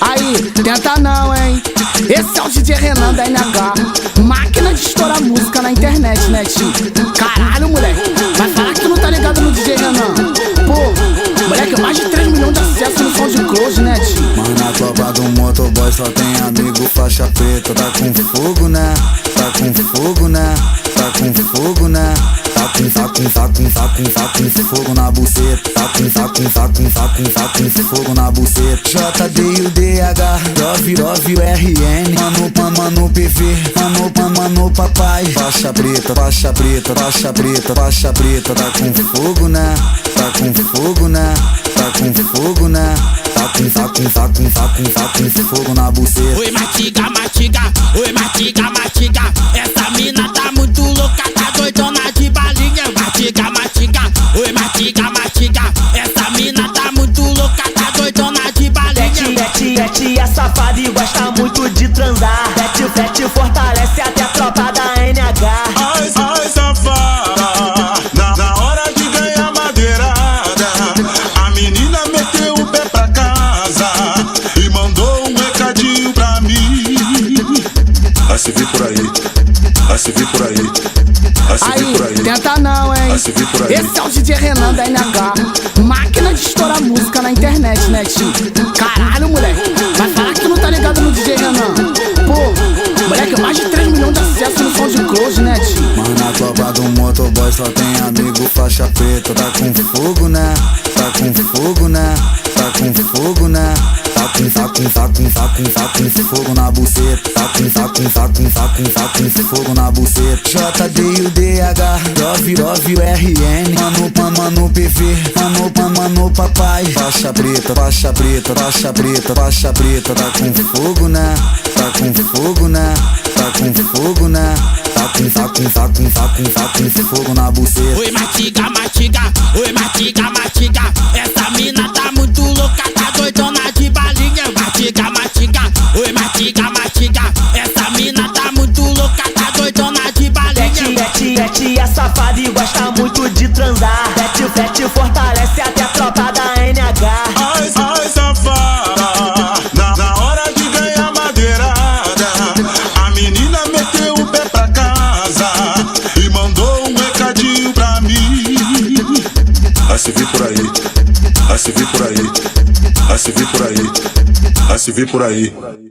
Aí, tenta não, hein? Esse é o DJ Renan da NH, máquina de estourar música na internet, né, tio? Caralho, moleque, vai falar que tu não tá ligado no DJ Renan. Pô, moleque, mais de 3 milhões de acessos no SoundCloud, né, tio? Mas na tropa do motoboy só tem amigo faixa preta. Tá com fogo, né? Tá com fogo, né? Tá com fogo, né? Tá com fogo na buceta. Tá com fogo na buceta. JD e o DH, Love o RN. Mano PV, mano papai. Faixa preta. Tá com fogo, né? Tá com fogo, né? Tá com fogo, né? Tá com fogo na buceta. Oi, matiga, oi, matiga. Essa mina tá muito louca, tá doidona de balinha. Matiga, oi, matiga. Essa mina tá muito louca, tá doidona de balinha. Tia safada e gosta muito de transar. Bete fortalece até a tropa da NH. Ai, safada, na hora de ganhar madeirada, a menina meteu o pé pra casa e mandou um recadinho pra mim. Vai se vir por aí, vai se vir por aí, vai se vir por aí. Tenta não, hein? Vai se vir por aí. Esse é o DJ Renan da NH, máquina de estourar música na internet, né, tio? Caralho, moleque, vai falar que tu não tá ligado no DJ Renan. Pô, moleque, mais de 3 milhões de acessos no SoundCloud, né, tio? Mas na tropa do motoboy só tem amigo faixa preta. Tá com fogo, né? Tá com fogo, né? Tá com fogo, né? Tá com fogo na buceta. Tá com fogo na buceta. JD e o DH, Love o RN. Mano PV, mano papai. Faixa preta. Tá com fogo, né? Tá com fogo, né? Tá com fogo, né? Tá com fogo na buceta. Oi, matiga, oi, matiga. Essa mina tá muito louca, tá doidona de balinha. Matiga, oi, matiga. Essa mina tá muito louca, tá doidona de balinha. Tia safada e gosta muito de transar. Bete fortalece até a tropa da NH. Ai, safada, na hora de ganhar madeirada, a menina meteu o pé pra casa e mandou um recadinho pra mim. Vai se vir por aí, vai se vir por aí, vai se vir por aí, vai se vir por aí.